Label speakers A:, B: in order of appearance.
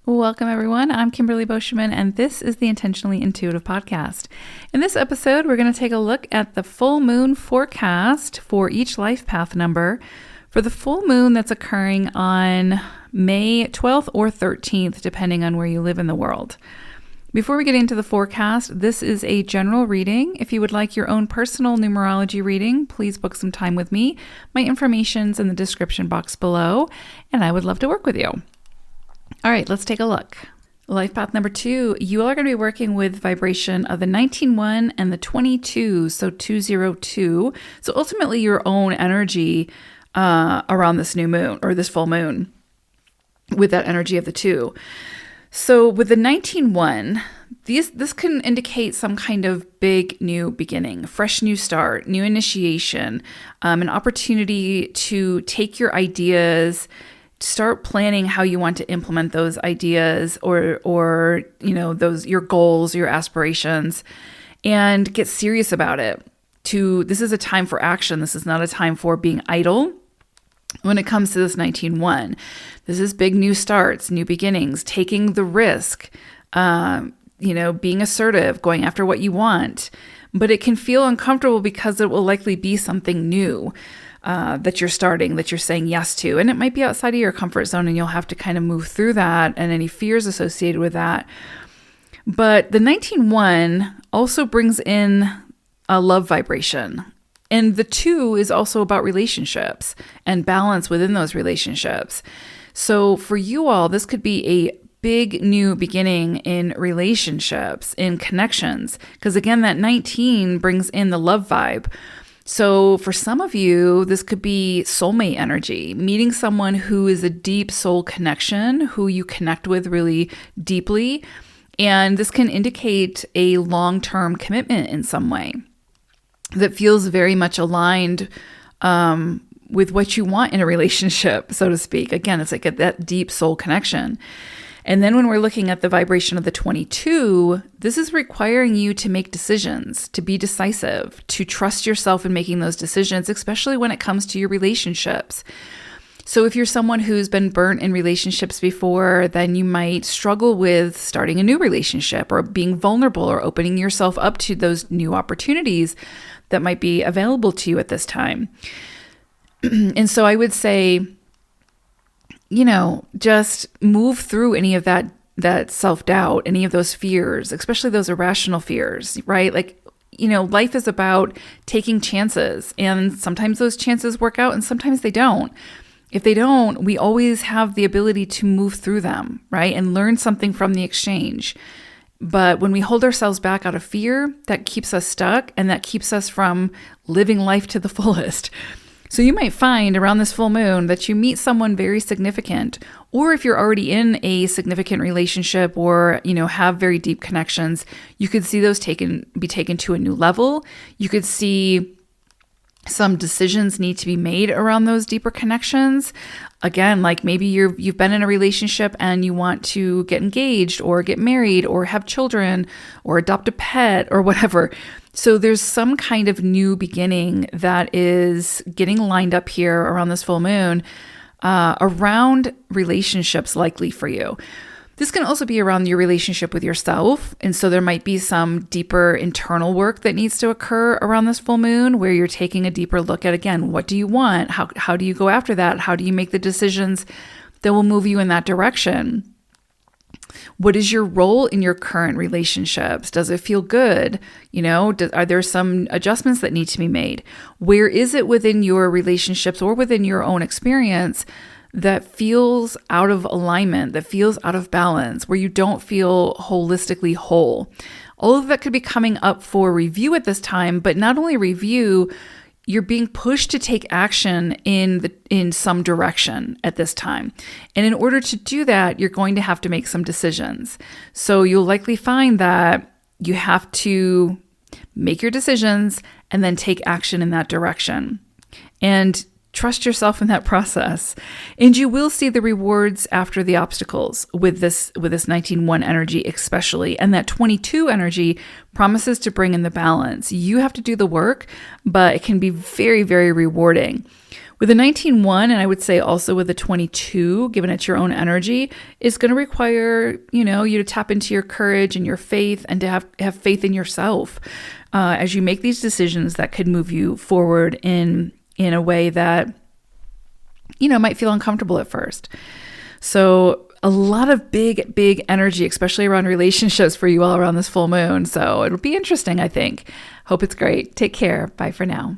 A: Welcome, everyone. I'm Kimberly Boschman, and this is the Intentionally Intuitive Podcast. In this episode, we're going to take a look at the full moon forecast for each life path number for the full moon that's occurring on May 12th or 13th, depending on where you live in the world. Before we get into the forecast, this is a general reading. If you would like your own personal numerology reading, please book some time with me. My information's in the description box below, and I would love to work with you. All right, let's take a look. Life path number 2, you are going to be working with vibration of the 19-1 and the 22, so 202. So ultimately your own energy around this new moon or this full moon with that energy of the 2. So with the 19-1, this can indicate some kind of big new beginning, fresh new start, new initiation, an opportunity to take your ideas, start planning how you want to implement those ideas or those your goals, your aspirations, and get serious about it. This is a time for action. This is not a time for being idle. When it comes to this 19-1, this is big new starts, new beginnings, taking the risk, being assertive, going after what you want. But it can feel uncomfortable because it will likely be something new that you're starting, that you're saying yes to. And it might be outside of your comfort zone and you'll have to kind of move through that and any fears associated with that. But the 19-1 also brings in a love vibration. And the 2 is also about relationships and balance within those relationships. So for you all, this could be a big new beginning in relationships, in connections. Because again, that 19 brings in the love vibe. So for some of you, this could be soulmate energy, meeting someone who is a deep soul connection, who you connect with really deeply. And this can indicate a long-term commitment in some way that feels very much aligned with what you want in a relationship, so to speak. Again, it's like that deep soul connection. And then when we're looking at the vibration of the 22, this is requiring you to make decisions, to be decisive, to trust yourself in making those decisions, especially when it comes to your relationships. So if you're someone who's been burnt in relationships before, then you might struggle with starting a new relationship or being vulnerable or opening yourself up to those new opportunities that might be available to you at this time. And so I would say, just move through any of that self-doubt, any of those fears, especially those irrational fears, right? Like, life is about taking chances, and sometimes those chances work out and sometimes they don't. If they don't, we always have the ability to move through them, right? And learn something from the exchange. But when we hold ourselves back out of fear, that keeps us stuck and that keeps us from living life to the fullest. So you might find around this full moon that you meet someone very significant, or if you're already in a significant relationship or, have very deep connections, you could see those be taken to a new level. You could see some decisions need to be made around those deeper connections. Again, like maybe you've been in a relationship and you want to get engaged or get married or have children or adopt a pet or whatever. So there's some kind of new beginning that is getting lined up here around this full moon around relationships likely for you. This can also be around your relationship with yourself. And so there might be some deeper internal work that needs to occur around this full moon where you're taking a deeper look at, again, what do you want? How do you go after that? How do you make the decisions that will move you in that direction? What is your role in your current relationships? Does it feel good? Are there some adjustments that need to be made? Where is it within your relationships or within your own experience that feels out of alignment, that feels out of balance, where you don't feel holistically whole? All of that could be coming up for review at this time, but not only review, you're being pushed to take action in some direction at this time. And in order to do that, you're going to have to make some decisions. So you'll likely find that you have to make your decisions and then take action in that direction. And trust yourself in that process. And you will see the rewards after the obstacles with this 19-1 energy especially. And that 22 energy promises to bring in the balance. You have to do the work, but it can be very, very rewarding. With a 19-1, and I would say also with a 22, given it's your own energy, is going to require, you to tap into your courage and your faith and to have faith in yourself as you make these decisions that could move you forward in a way that, might feel uncomfortable at first. So a lot of big energy, especially around relationships for you all around this full moon. So it'll be interesting, I think. Hope it's great. Take care. Bye for now.